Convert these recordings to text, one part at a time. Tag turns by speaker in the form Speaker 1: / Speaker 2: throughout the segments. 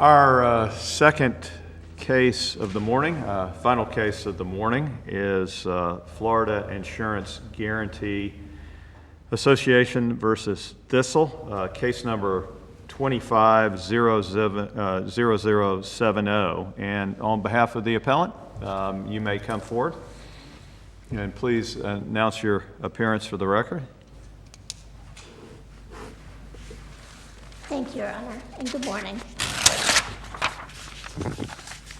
Speaker 1: Our second case of the morning, final case of the morning, is Florida Insurance Guarantee Association versus Thistle, case number 250070. And on behalf of the appellant, you may come forward. And please announce your appearance for the record.
Speaker 2: Thank you, Your Honor, and good morning.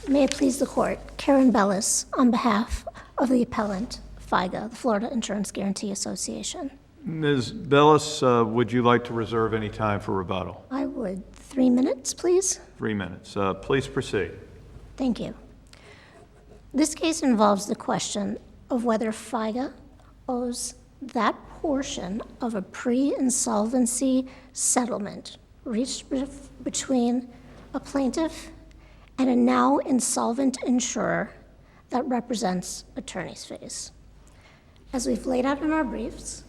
Speaker 2: May it please the Court, Karen Bellis on behalf of the appellant, FIGA, the Florida Insurance Guarantee Association.
Speaker 1: Ms. Bellis, would you like to reserve any time for rebuttal?
Speaker 2: I would. 3 minutes, please.
Speaker 1: 3 minutes. Please proceed.
Speaker 2: Thank you. This case involves the question of whether FIGA owes that portion of a pre-insolvency settlement reached between a plaintiff and a now insolvent insurer that represents attorney's fees. As we've laid out in our briefs,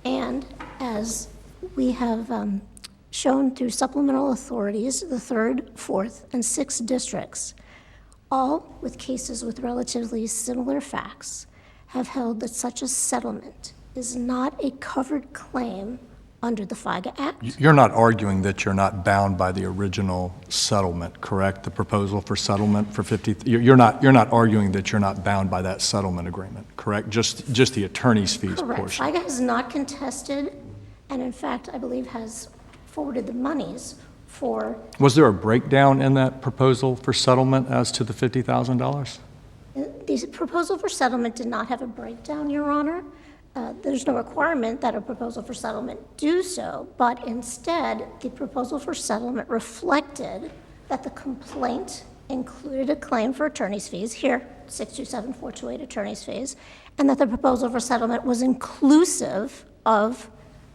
Speaker 2: and as we have shown through supplemental authorities, the 3rd, 4th, and 6th districts, all with cases with relatively similar facts, have held that such a settlement is not a covered claim under the FIGA Act.
Speaker 3: You're not arguing that you're not bound by the original settlement, correct? The proposal for settlement for 50. You're not arguing that you're not bound by that settlement agreement, correct? Just the attorney's fees
Speaker 2: Correct.
Speaker 3: portion.
Speaker 2: FIGA has not contested, and in fact, I believe has forwarded the monies for.
Speaker 3: Was there a breakdown in that proposal for settlement as to the $50,000?
Speaker 2: The proposal for settlement did not have a breakdown, Your Honor. There's no requirement that a proposal for settlement do so, but instead, the proposal for settlement reflected that the complaint included a claim for attorney's fees, here, 627-428 attorney's fees, and that the proposal for settlement was inclusive of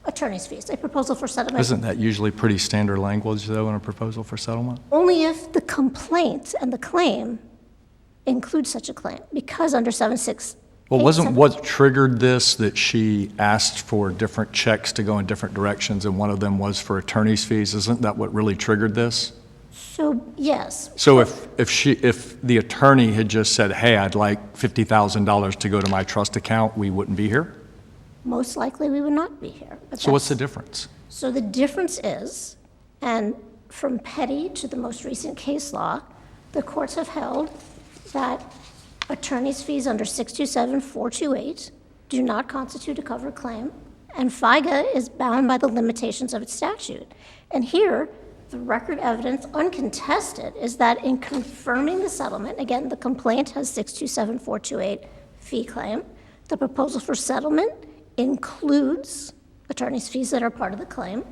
Speaker 2: attorney's fees. A proposal for settlement.
Speaker 3: Isn't that usually pretty standard language, though, in a proposal for settlement?
Speaker 2: Only if the complaint and the claim include such a claim, because under 76.
Speaker 3: Well, wasn't what triggered this that she asked for different checks to go in different directions, and one of them was for attorney's fees? Isn't that what really triggered this?
Speaker 2: So, yes.
Speaker 3: So if the attorney had just said, hey, I'd like $50,000 to go to my trust account, we wouldn't be here?
Speaker 2: Most likely we would not be here. But
Speaker 3: So what's the difference?
Speaker 2: So the difference is, and from Petty to the most recent case law, the courts have held that attorney's fees under 627-428 do not constitute a covered claim, and FIGA is bound by the limitations of its statute. And here, the record evidence, uncontested, is that in confirming the settlement, again, the complaint has 627-428 fee claim, the proposal for settlement includes attorney's fees that are part of the claim,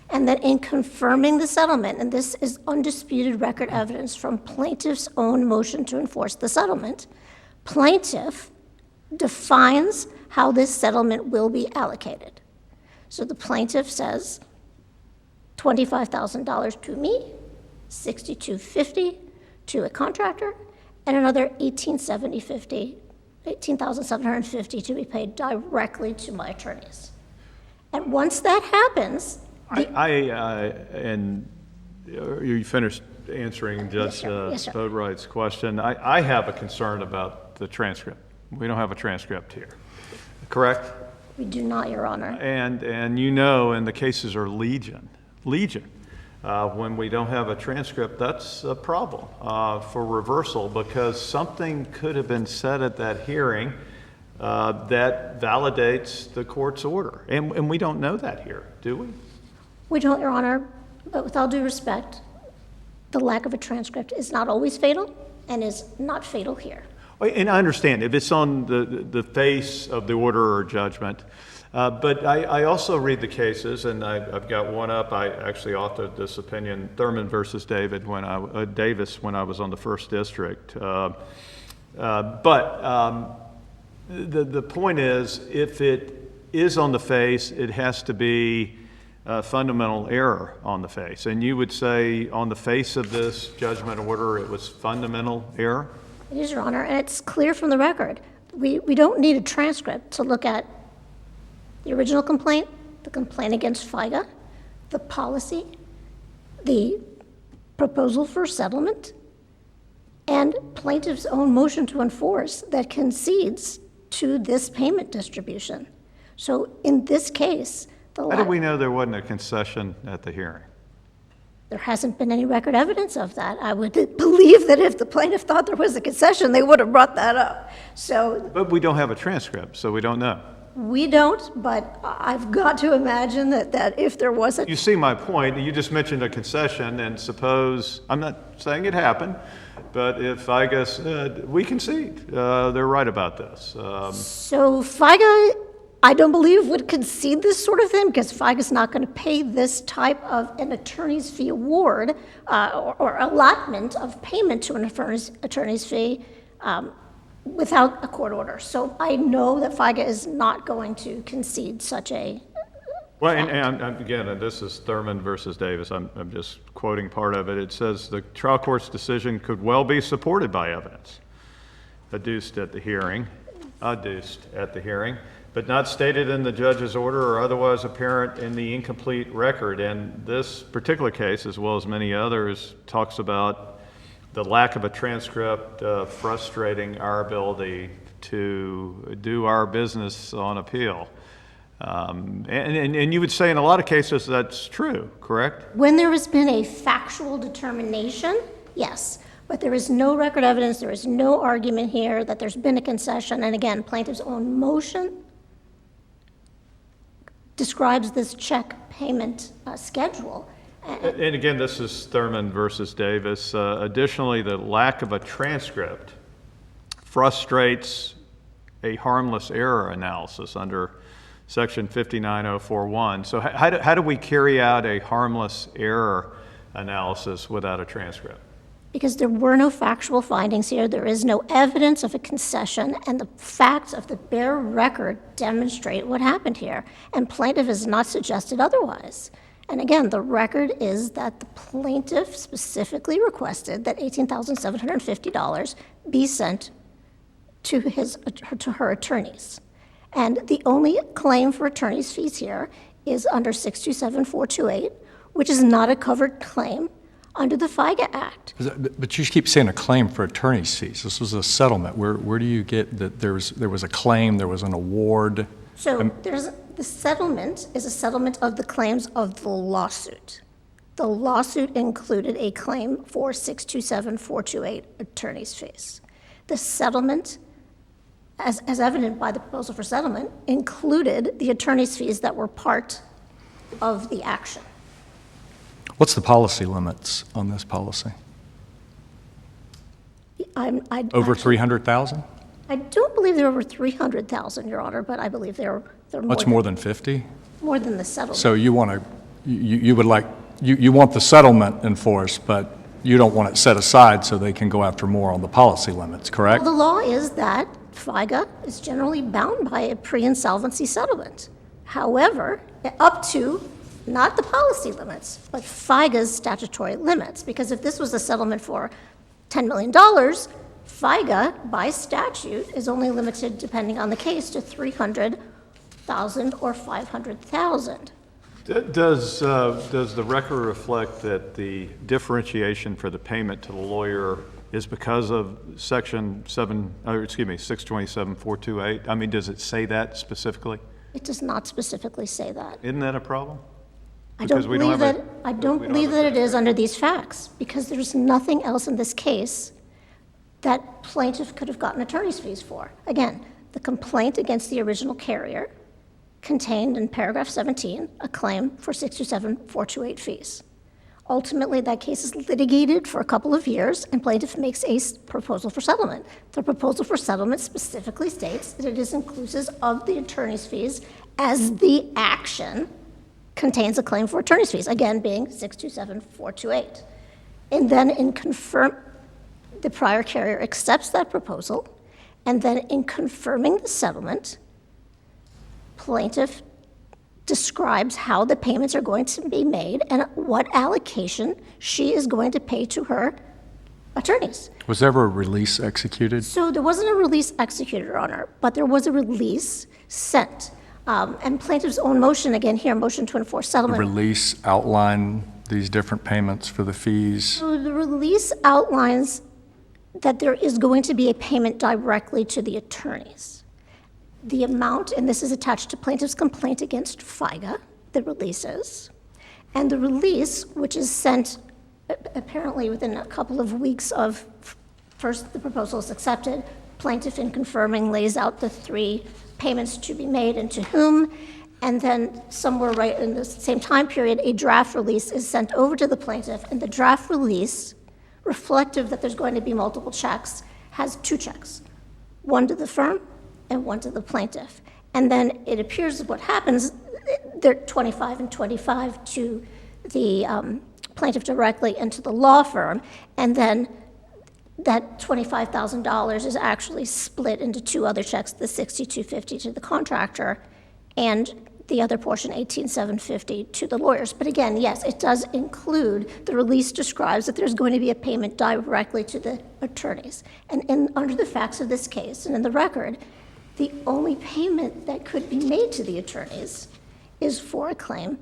Speaker 2: and that in confirming the settlement, and this is undisputed record evidence from plaintiff's own motion to enforce the settlement, plaintiff defines how this settlement will be allocated. So the plaintiff says $25,000 to me, $6,250 to a contractor, and another $18,750 to be paid directly to my attorneys. And once that happens,
Speaker 1: and you finished answering Judge Boatwright's question. I have a concern about the transcript. We don't have a transcript here, correct?
Speaker 2: We do not, Your Honor.
Speaker 1: And you know, and the cases are legion. When we don't have a transcript, that's a problem for reversal, because something could have been said at that hearing that validates the court's order. And we don't know that here, do we?
Speaker 2: We don't, Your Honor, but with all due respect, the lack of a transcript is not always fatal and is not fatal here.
Speaker 1: And I understand if it's on the face of the order or judgment, but I also read the cases, and I've got one up. I actually authored this opinion, Thurman versus Davis, when I was on the 1st District. The point is, if it is on the face, it has to be fundamental error on the face. And you would say on the face of this judgment order, it was fundamental error?
Speaker 2: It is, Your Honor, and it's clear from the record. We don't need a transcript to look at the original complaint, the complaint against FIGA, the policy, the proposal for settlement and plaintiff's own motion to enforce that concedes to this payment distribution. So in this case,
Speaker 1: How do we know there wasn't a concession at the hearing?
Speaker 2: there hasn't been any record evidence of that. I would believe that if the plaintiff thought there was a concession, they would have brought that up. So
Speaker 1: But we don't have a transcript, so we don't know.
Speaker 2: we don't, but I've got to imagine that if there was a
Speaker 1: You see my point. You just mentioned a concession, and suppose, I'm not saying it happened, but if FIGA said, we concede, they're right about this.
Speaker 2: So FIGA, I don't believe, would concede this sort of thing because FIGA's not going to pay this type of an attorney's fee award or allotment of payment to an attorney's fee without a court order. So I know that FIGA is not going to concede such a.
Speaker 1: Well, and again, and this is Thurman versus Davis. I'm just quoting part of it. It says the trial court's decision could well be supported by evidence adduced at the hearing, but not stated in the judge's order or otherwise apparent in the incomplete record. And this particular case, as well as many others, talks about the lack of a transcript frustrating our ability to do our business on appeal. And you would say in a lot of cases that's true, correct?
Speaker 2: When there has been a factual determination, yes. But there is no record evidence, there is no argument here that there's been a concession. And again, plaintiff's own motion describes this check payment schedule.
Speaker 1: And again, this is Thurman versus Davis. Additionally, the lack of a transcript frustrates a harmless error analysis under Section 59041. So how do we carry out a harmless error analysis without a transcript?
Speaker 2: Because there were no factual findings here, there is no evidence of a concession, and the facts of the bare record demonstrate what happened here. And plaintiff has not suggested otherwise. And again, the record is that the plaintiff specifically requested that $18,750 be sent to her attorneys. And the only claim for attorney's fees here is under 627428, which is not a covered claim under the FIGA Act.
Speaker 3: But you keep saying a claim for attorney's fees. This was a settlement. Where do you get that there was a claim, there was an award?
Speaker 2: So the settlement is a settlement of the claims of the lawsuit. The lawsuit included a claim for 627428 attorney's fees. The settlement, as evident by the proposal for settlement, included the attorney's fees that were part of the action.
Speaker 3: What's the policy limits on this policy? Over 300,000?
Speaker 2: I don't believe they're over 300,000, Your Honor, but I believe they're more.
Speaker 3: Much more than 50?
Speaker 2: More than the settlement.
Speaker 3: So you want to, you would like, you want the settlement enforced, but you don't want it set aside so they can go after more on the policy limits, correct?
Speaker 2: Well, the law is that FIGA is generally bound by a pre-insolvency settlement. However, up to not the policy limits, but FIGA's statutory limits. Because if this was a settlement for $10 million, FIGA, by statute, is only limited, depending on the case, to $300,000 or $500,000.
Speaker 1: Does the record reflect that the differentiation for the payment to the lawyer is because of Section 627.428? I mean, does it say that specifically?
Speaker 2: It does not specifically say that.
Speaker 1: Isn't that a problem?
Speaker 2: I don't
Speaker 1: Because we don't
Speaker 2: believe
Speaker 1: have
Speaker 2: that. I don't believe that it is under these facts, because there's nothing else in this case that plaintiff could have gotten attorney's fees for. Again, the complaint against the original carrier contained in paragraph 17 a claim for 627.428 fees. Ultimately, that case is litigated for a couple of years, and plaintiff makes a proposal for settlement. The proposal for settlement specifically states that it is inclusive of the attorney's fees as the action contains a claim for attorney's fees, again being 627.428. And then the prior carrier accepts that proposal, and then in confirming the settlement, plaintiff describes how the payments are going to be made and what allocation she is going to pay to her attorneys.
Speaker 3: Was ever a release executed?
Speaker 2: So there wasn't a release executed, Your Honor, but there was a release sent. And plaintiff's own motion, again here, motion to enforce
Speaker 3: The
Speaker 2: settlement.
Speaker 3: release outline these different payments for the fees?
Speaker 2: So the release outlines that there is going to be a payment directly to the attorneys. The amount, and this is attached to plaintiff's complaint against FIGA, the release is, and the release, which is sent apparently within a couple of weeks of first the proposal is accepted, plaintiff in confirming lays out the 3 payments to be made and to whom, and then somewhere right in the same time period, a draft release is sent over to the plaintiff, and the draft release, reflective that there's going to be multiple checks, has 2 checks, one to the firm and one to the plaintiff. And then it appears that what happens, they're 25 and 25 to the plaintiff directly and to the law firm, and then that $25,000 is actually split into 2 other checks, the $6,250 to the contractor and the other portion, $18,750 to the lawyers. But again, yes, it does include, the release describes that there's going to be a payment directly to the attorneys. And under the facts of this case and in the record, the only payment that could be made to the attorneys is for a claim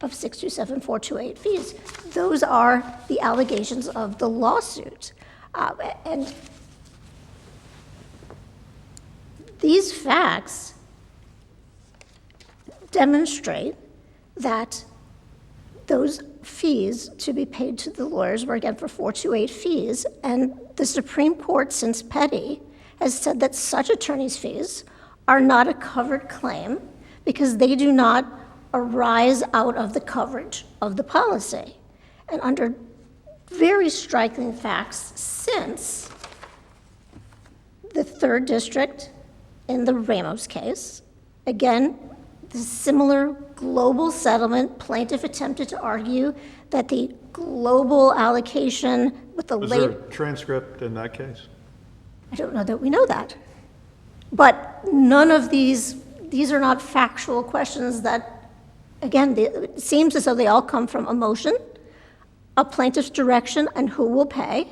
Speaker 2: of 627,428 fees. Those are the allegations of the lawsuit. And these facts demonstrate that those fees to be paid to the lawyers were again for 428 fees, and the Supreme Court since Petty has said that such attorney's fees are not a covered claim because they do not arise out of the coverage of the policy. And under very striking facts since the 3rd District in the Ramos case, again, the similar global settlement, plaintiff attempted to argue that the global allocation with the
Speaker 1: Was there a transcript in that case?
Speaker 2: I don't know that we know that. But none of these are not factual questions that, again, it seems as though they all come from a motion, a plaintiff's direction, and who will pay.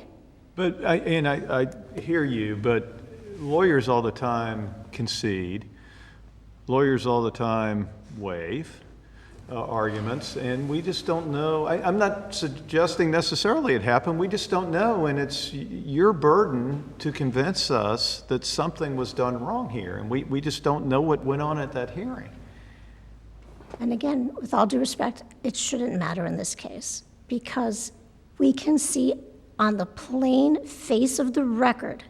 Speaker 1: But, I hear you, but lawyers all the time concede. Lawyers all the time waive arguments, and we just don't know. I'm not suggesting necessarily it happened. We just don't know, and it's your burden to convince us that something was done wrong here, and we just don't know what went on at that hearing.
Speaker 2: And again, with all due respect, it shouldn't matter in this case because we can see on the plain face of the record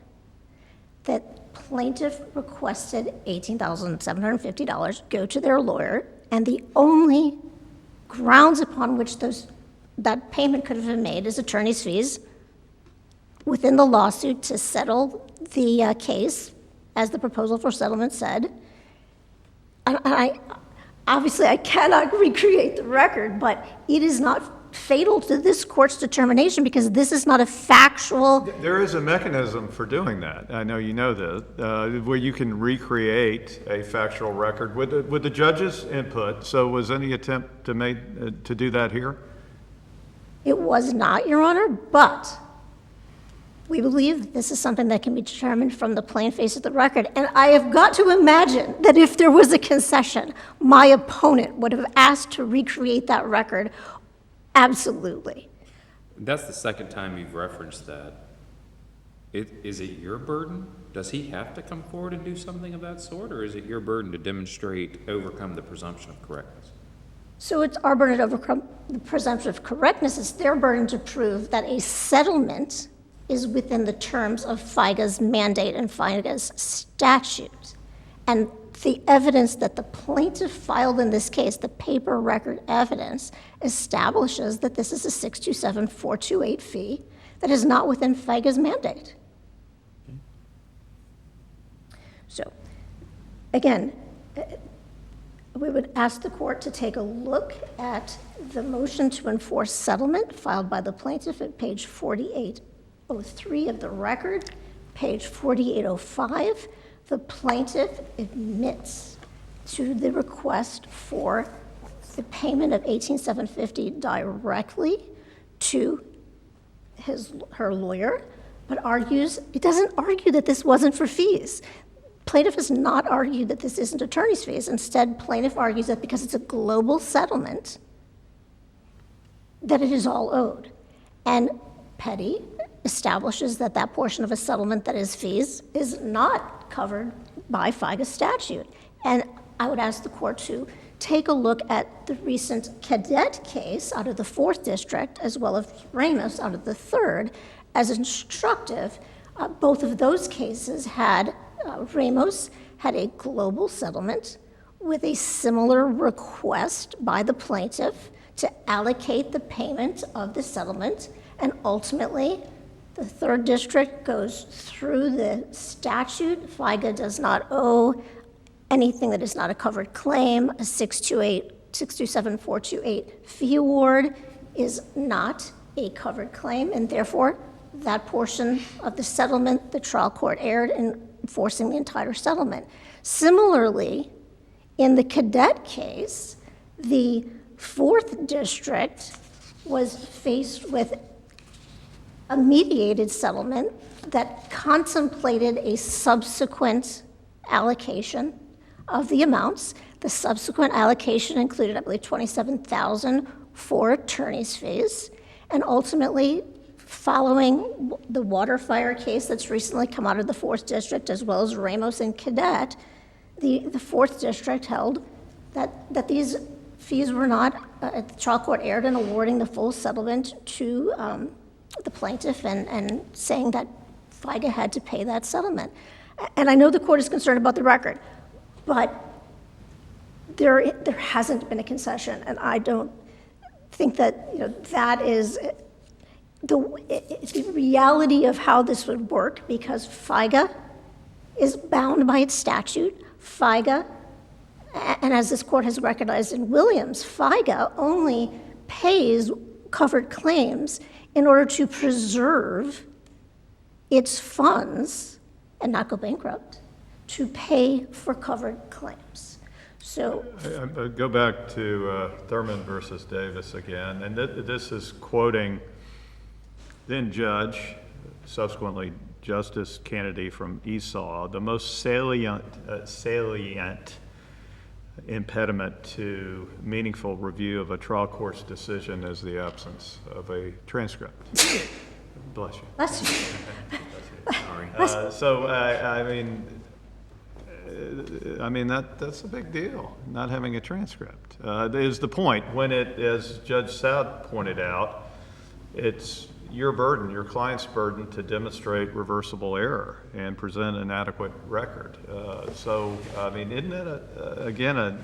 Speaker 2: that plaintiff requested $18,750 go to their lawyer, and the only grounds upon which that payment could have been made is attorney's fees within the lawsuit to settle the case, as the proposal for settlement said. And obviously I cannot recreate the record, but it is not fatal to this court's determination because this is not a factual.
Speaker 1: There is a mechanism for doing that. I know you know that, where you can recreate a factual record with the judge's input. So was any attempt to do that here?
Speaker 2: It was not, Your Honor, but we believe this is something that can be determined from the plain face of the record. And I have got to imagine that if there was a concession, my opponent would have asked to recreate that record. Absolutely.
Speaker 4: That's the second time you've referenced that. Is it your burden? Does he have to come forward and do something of that sort, or is it your burden to overcome the presumption of correctness?
Speaker 2: So it's our burden to overcome the presumption of correctness. It's their burden to prove that a settlement is within the terms of FIGA's mandate and FIGA's statute. And the evidence that the plaintiff filed in this case, the paper record evidence, establishes that this is a 627,428 fee that is not within FIGA's mandate. So, again, we would ask the court to take a look at the motion to enforce settlement filed by the plaintiff at page 4803 of the record, page 4805. The plaintiff admits to the request for the payment of $18,750 directly to her lawyer, but it doesn't argue that this wasn't for fees. Plaintiff has not argued that this isn't attorney's fees. Instead, plaintiff argues that because it's a global settlement, that it is all owed. And Petty establishes that that portion of a settlement that is fees is not covered by FIGA statute. And I would ask the court to take a look at the recent Cadet case out of the 4th District, as well as Ramos out of the 3rd, as instructive. Both of those cases had, Ramos had a global settlement with a similar request by the plaintiff to allocate the payment of the settlement, and ultimately, the 3rd District goes through the statute. FIGA does not owe anything that is not a covered claim. A 627-428 fee award is not a covered claim, and therefore, that portion of the settlement, the trial court erred in enforcing the entire settlement. Similarly, in the Cadet case, the 4th District was faced with a mediated settlement that contemplated a subsequent allocation of the amounts. The subsequent allocation included, I believe, $27,000 for attorney's fees, and ultimately, following the water fire case that's recently come out of the 4th District, as well as Ramos and Cadet, the 4th District held that these fees were not, the trial court erred in awarding the full settlement to the plaintiff and saying that FIGA had to pay that settlement. And I know the court is concerned about the record, but there hasn't been a concession, and I don't think that, that is the reality of how this would work, because FIGA is bound by its statute. FIGA, and as this court has recognized in Williams, FIGA only pays covered claims in order to preserve its funds and not go bankrupt, to pay for covered claims. So,
Speaker 1: Go back to Thurman versus Davis again, and this is quoting then Judge, subsequently Justice Kennedy from Esau. The most salient impediment to meaningful review of a trial court's decision is the absence of a transcript. Bless you.
Speaker 2: bless you.
Speaker 1: That's a big deal, not having a transcript. Is the point. When it, as Judge Saud pointed out, it's your burden, your client's burden, to demonstrate reversible error and present an adequate record. Isn't that,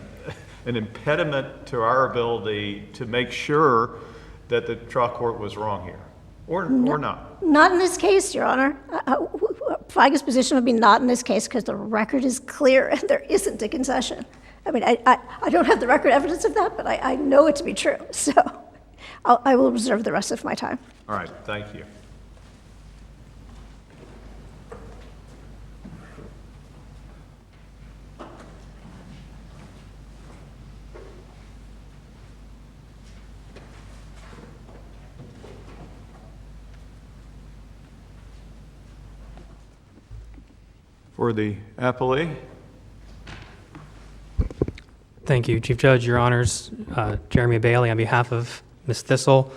Speaker 1: an impediment to our ability to make sure that the trial court was wrong here? Or not?
Speaker 2: Not in this case, Your Honor. FIGA's position would be not in this case because the record is clear and there isn't a concession. I don't have the record evidence of that, but I know it to be true. So I will reserve the rest of my time.
Speaker 1: All right, thank you. For the appellee.
Speaker 5: Thank you, Chief Judge, Your Honors. Jeremy Bailey on behalf of Ms. Thistle.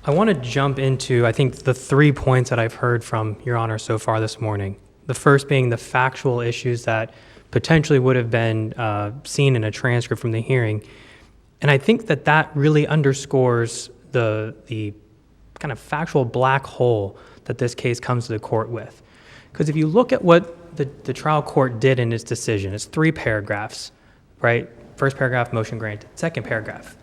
Speaker 5: I want to jump into, I think, the 3 points that I've heard from Your Honor so far this morning. The first being the factual issues that potentially would have been seen in a transcript from the hearing. And I think that that really underscores the kind of factual black hole that this case comes to the court with. Because if you look at what the trial court did in its decision, it's 3 paragraphs, right? First paragraph, motion granted. Second paragraph,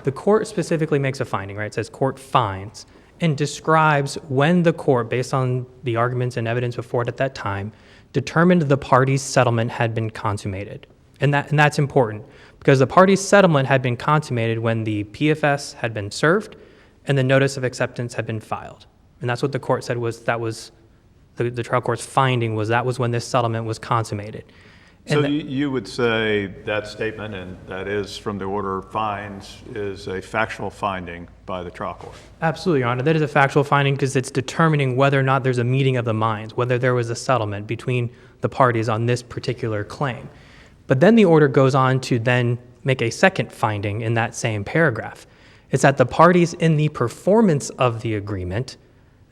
Speaker 5: the court specifically makes a finding, right? It says court finds and describes when the court, based on the arguments and evidence before it at that time, determined the parties' settlement had been consummated. And that's important because the parties' settlement had been consummated when the PFS had been served and the notice of acceptance had been filed. And that's what the court said was the trial court's finding was that was when this settlement was consummated.
Speaker 1: So you would say that statement, and that is from the order finds, is a factual finding by the trial court?
Speaker 5: Absolutely, Your Honor. That is a factual finding because it's determining whether or not there's a meeting of the minds, whether there was a settlement between the parties on this particular claim. But then the order goes on to then make a second finding in that same paragraph. It's that the parties in the performance of the agreement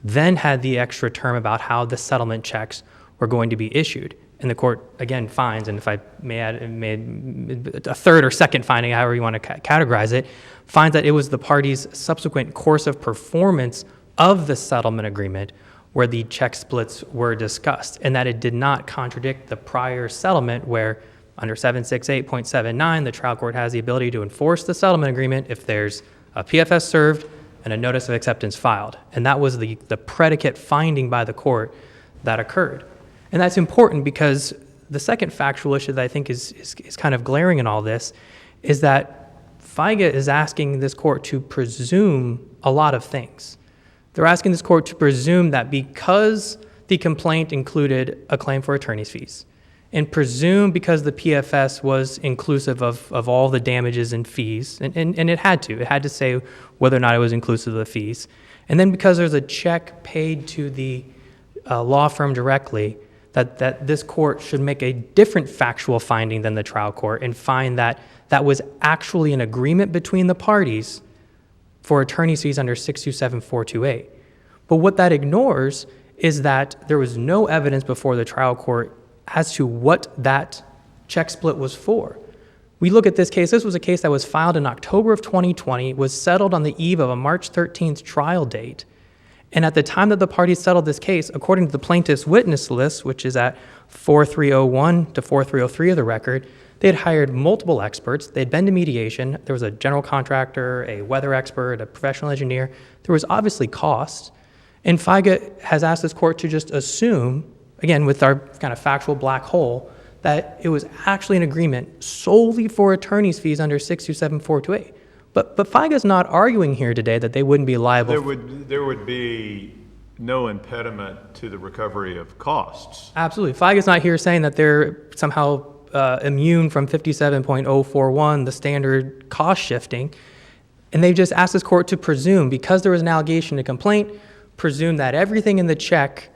Speaker 5: then had the extra term about how the settlement checks were going to be issued. And the court, again, finds, and if I may add a third or second finding, however you want to categorize it, finds that it was the parties' subsequent course of performance of the settlement agreement where the check splits were discussed, and that it did not contradict the prior settlement where under 768.79, the trial court has the ability to enforce the settlement agreement if there's a PFS served and a notice of acceptance filed. And that was the predicate finding by the court that occurred. And that's important because the second factual issue that I think is kind of glaring in all this is that FIGA is asking this court to presume a lot of things. They're asking this court to presume that because the complaint included a claim for attorney's fees, and presume because the PFS was inclusive of all the damages and fees, and it had to say whether or not it was inclusive of the fees, and then because there's a check paid to the law firm directly, that this court should make a different factual finding than the trial court and find that that was actually an agreement between the parties for attorney's fees under 627.428. But what that ignores is that there was no evidence before the trial court as to what that check split was for. We look at this case, this was a case that was filed in October of 2020, was settled on the eve of a March 13th trial date. And at the time that the parties settled this case, according to the plaintiff's witness list, which is at 4301 to 4303 of the record, they had hired multiple experts. They'd been to mediation. There was a general contractor, a weather expert, a professional engineer. There was obviously cost. And FIGA has asked this court to just assume, again, with our kind of factual black hole, that it was actually an agreement solely for attorney's fees under 627.428. But FIGA's not arguing here today that they wouldn't be liable.
Speaker 1: There would be no impediment to the recovery of costs.
Speaker 5: Absolutely. FIGA's not here saying that they're somehow immune from 57.041, the standard cost shifting. And they've just asked this court to presume, because there was an allegation to complaint, presume that everything in the check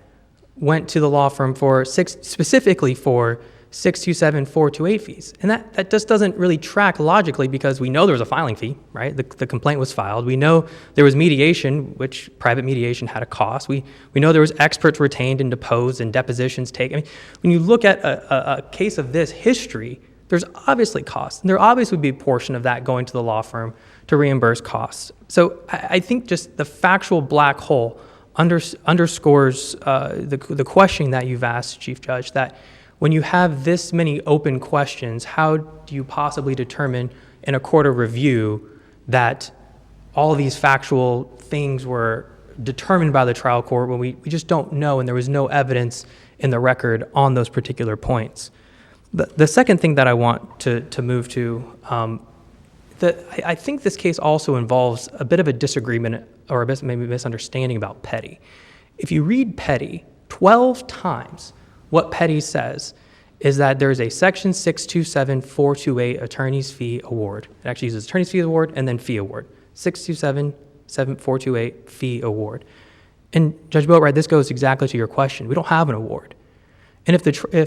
Speaker 5: went to the law firm specifically for 627.428 fees. And that just doesn't really track logically because we know there was a filing fee, right? The complaint was filed. We know there was mediation, which private mediation had a cost. We know there was experts retained and deposed and depositions taken. I mean, when you look at a case of this history, there's obviously costs. And there obviously would be a portion of that going to the law firm to reimburse costs. So I think just the factual black hole underscores the question that you've asked, Chief Judge, that when you have this many open questions, how do you possibly determine in a court of review that all of these factual things were determined by the trial court when we just don't know and there was no evidence in the record on those particular points? The second thing that I want to move to, I think this case also involves a bit of a disagreement or maybe misunderstanding about Petty. If you read Petty 12 times, what Petty says is that there's a section 627.428 attorney's fee award. It actually uses attorney's fee award and then fee award. 627.428 fee award. And Judge Boatwright, this goes exactly to your question. We don't have an award. And if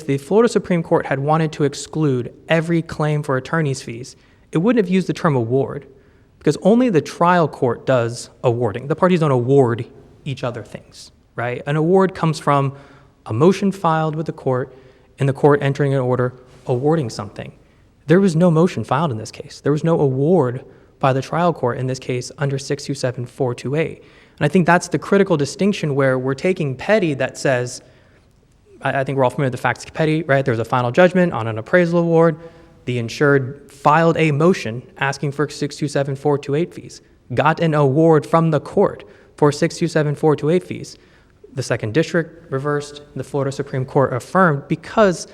Speaker 5: the Florida Supreme Court had wanted to exclude every claim for attorney's fees, it wouldn't have used the term award because only the trial court does awarding. The parties don't award each other things, right? An award comes from a motion filed with the court and the court entering an order awarding something. There was no motion filed in this case. There was no award by the trial court in this case under 627.428. And I think that's the critical distinction where we're taking Petty that says, I think we're all familiar with the facts of Petty, right? There was a final judgment on an appraisal award. The insured filed a motion asking for 627.428 fees, got an award from the court for 627.428 fees. The second district reversed, the Florida Supreme Court affirmed because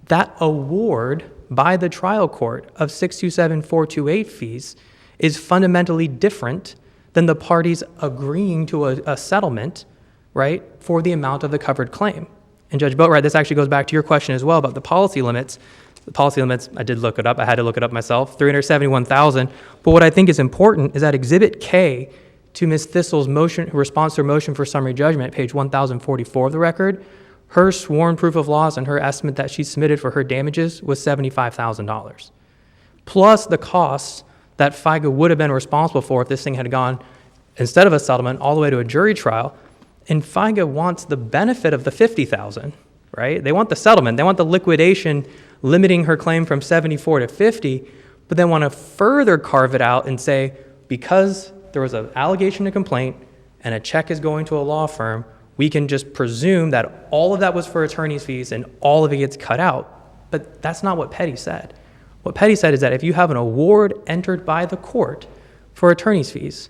Speaker 5: that award by the trial court of 627.428 fees is fundamentally different than the parties agreeing to a settlement, right, for the amount of the covered claim. And Judge Boatwright, this actually goes back to your question as well about the policy limits. The policy limits, I did look it up. I had to look it up myself, $371,000. But what I think is important is that Exhibit K to Ms. Thistle's motion, response to her motion for summary judgment, page 1044 of the record, her sworn proof of loss and her estimate that she submitted for her damages was $75,000, plus the costs that FIGA would have been responsible for if this thing had gone, instead of a settlement, all the way to a jury trial. And FIGA wants the benefit of the $50,000, right? They want the settlement. They want the liquidation limiting her claim from 74 to 50, but then want to further carve it out and say, because there was an allegation to complaint and a check is going to a law firm, we can just presume that all of that was for attorney's fees and all of it gets cut out. But that's not what Petty said. What Petty said is that if you have an award entered by the court for attorney's fees,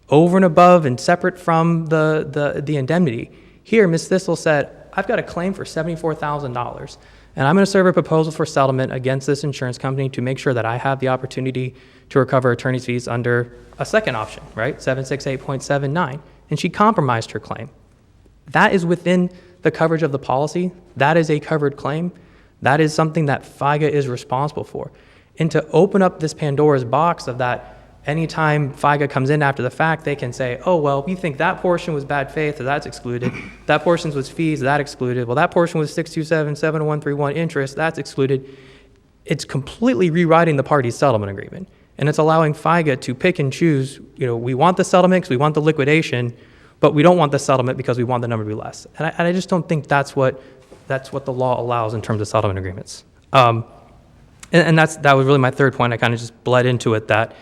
Speaker 5: over and above and separate from the indemnity, here Ms. Thistle said, I've got a claim for $74,000, and I'm going to serve a proposal for settlement against this insurance company to make sure that I have the opportunity to recover attorney's fees under a second option, right, 768.79, and she compromised her claim. That is within the coverage of the policy. That is a covered claim. That is something that FIGA is responsible for. And to open up this Pandora's box of that, anytime FIGA comes in after the fact, they can say, oh, well, we think that portion was bad faith, so that's excluded. That portion was fees, that excluded. Well, that portion was 627, 70131 interest, that's excluded. It's completely rewriting the parties' settlement agreement. And it's allowing FIGA to pick and choose, we want the settlement because we want the liquidation, but we don't want the settlement because we want the number to be less. And I just don't think that's what the law allows in terms of settlement agreements. And that was really my third point. I kind of just bled into it, that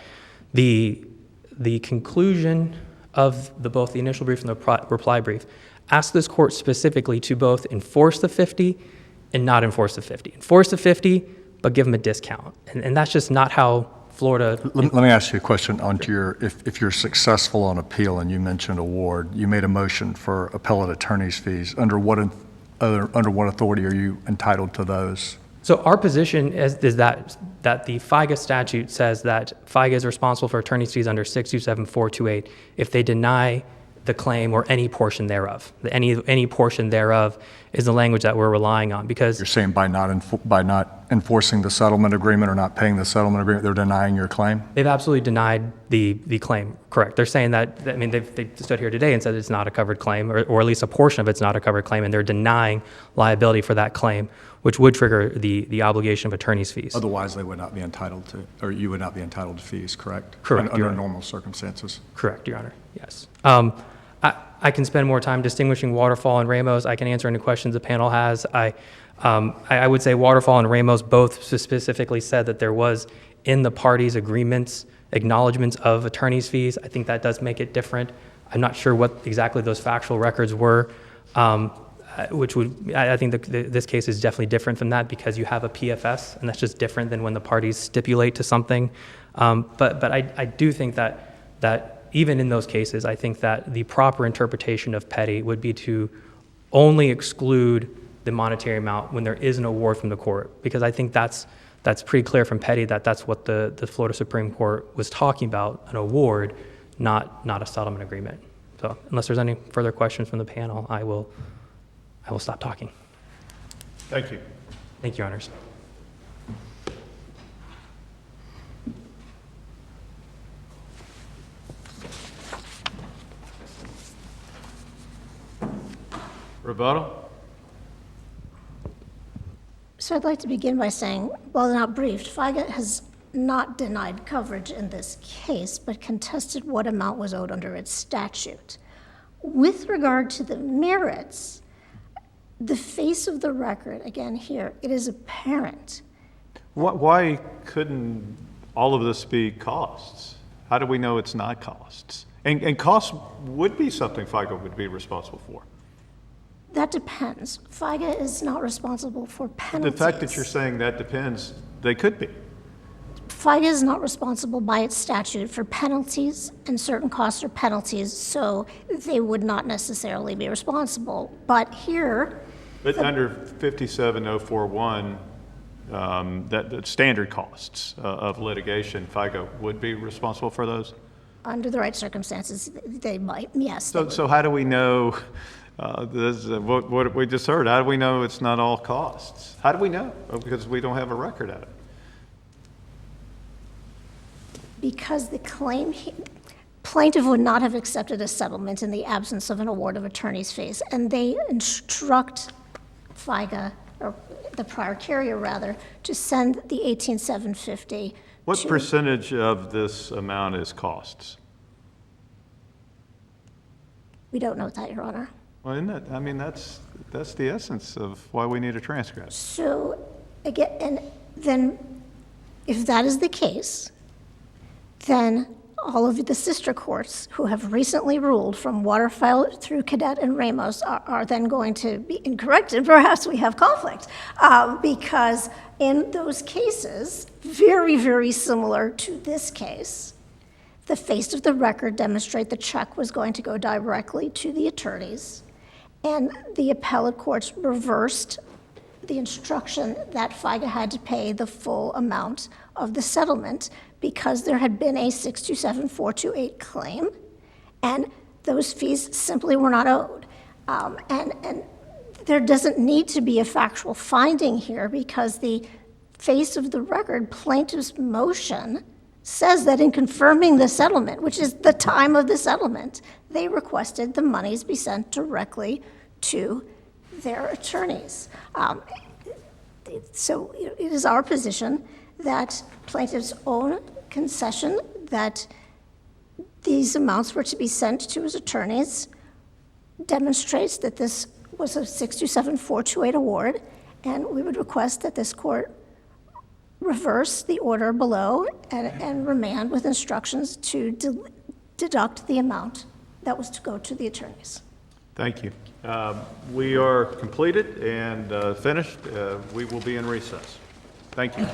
Speaker 5: the conclusion of both the initial brief and the reply brief asked this court specifically to both enforce the 50 and not enforce the 50. Enforce the 50, but give them a discount. And that's just not how Florida...
Speaker 3: Let me ask you a question onto if you're successful on appeal, and you mentioned award, you made a motion for appellate attorney's fees. Under what authority are you entitled to those?
Speaker 5: So our position is that the FIGA statute says that FIGA is responsible for attorney's fees under 627.428 if they deny the claim or any portion thereof. Any portion thereof is the language that we're relying on, because
Speaker 3: You're saying by not enforcing the settlement agreement or not paying the settlement agreement, they're denying your claim?
Speaker 5: they've absolutely denied the claim. Correct. They're saying that, they stood here today and said it's not a covered claim, or at least a portion of it's not a covered claim, and they're denying liability for that claim, which would trigger the obligation of attorney's fees.
Speaker 3: Otherwise, they would not be entitled to, or you would not be entitled to fees, correct?
Speaker 5: Correct, Your
Speaker 3: Under
Speaker 5: Honor.
Speaker 3: normal circumstances.
Speaker 5: Correct, Your Honor. Yes. I can spend more time distinguishing Waterfall and Ramos. I can answer any questions the panel has. I would say Waterfall and Ramos both specifically said that there was in the parties' agreements acknowledgments of attorney's fees. I think that does make it different. I'm not sure what exactly those factual records were, which would, I think this case is definitely different from that, because you have a PFS, and that's just different than when the parties stipulate to something. But I do think that even in those cases, I think that the proper interpretation of petty would be to only exclude the monetary amount when there is an award from the court, because I think that's pretty clear from petty that that's what the Florida Supreme Court was talking about, an award, not a settlement agreement. So unless there's any further questions from the panel, I will stop talking.
Speaker 1: Thank you.
Speaker 5: Thank you, Your Honors.
Speaker 1: Rebuttal?
Speaker 2: So I'd like to begin by saying, while not briefed, FIGA has not denied coverage in this case, but contested what amount was owed under its statute. With regard to the merits, the face of the record, again here, it is apparent.
Speaker 1: Why couldn't all of this be costs? How do we know it's not costs? And costs would be something FIGA would be responsible for.
Speaker 2: That depends. FIGA is not responsible for penalties.
Speaker 1: The fact that you're saying that depends, they could be.
Speaker 2: FIGA is not responsible by its statute for penalties, and certain costs are penalties, so they would not necessarily be responsible. But here,
Speaker 1: But under 57041, the standard costs of litigation, FIGA would be responsible for those?
Speaker 2: under the right circumstances, they might, yes.
Speaker 1: So how do we know, what we just heard, how do we know it's not all costs? How do we know? Because we don't have a record of it.
Speaker 2: Because the plaintiff would not have accepted a settlement in the absence of an award of attorney's fees, and they instruct FIGA, or the prior carrier rather, to send the 18,750.
Speaker 1: What
Speaker 2: to-
Speaker 1: percentage of this amount is costs?
Speaker 2: We don't know that, Your Honor.
Speaker 1: Well, isn't it, I mean, that's the essence of why we need a transcript.
Speaker 2: So, again, and then, if that is the case, then all of the sister courts who have recently ruled from Waterfowl through Cadet and Ramos are then going to be incorrect, and perhaps we have conflict. Because in those cases, very, very similar to this case, the face of the record demonstrate the check was going to go directly to the attorneys, and the appellate courts reversed the instruction that FIGA had to pay the full amount of the settlement because there had been a 627,428 claim, and those fees simply were not owed. And there doesn't need to be a factual finding here because the face of the record, plaintiff's motion, says that in confirming the settlement, which is the time of the settlement, they requested the monies be sent directly to their attorneys. So it is our position that plaintiff's own concession that these amounts were to be sent to his attorneys demonstrates that this was a 627,428 award, and we would request that this court reverse the order below and remand with instructions to deduct the amount that was to go to the attorneys.
Speaker 1: Thank you. We are completed and finished. We will be in recess. Thank you.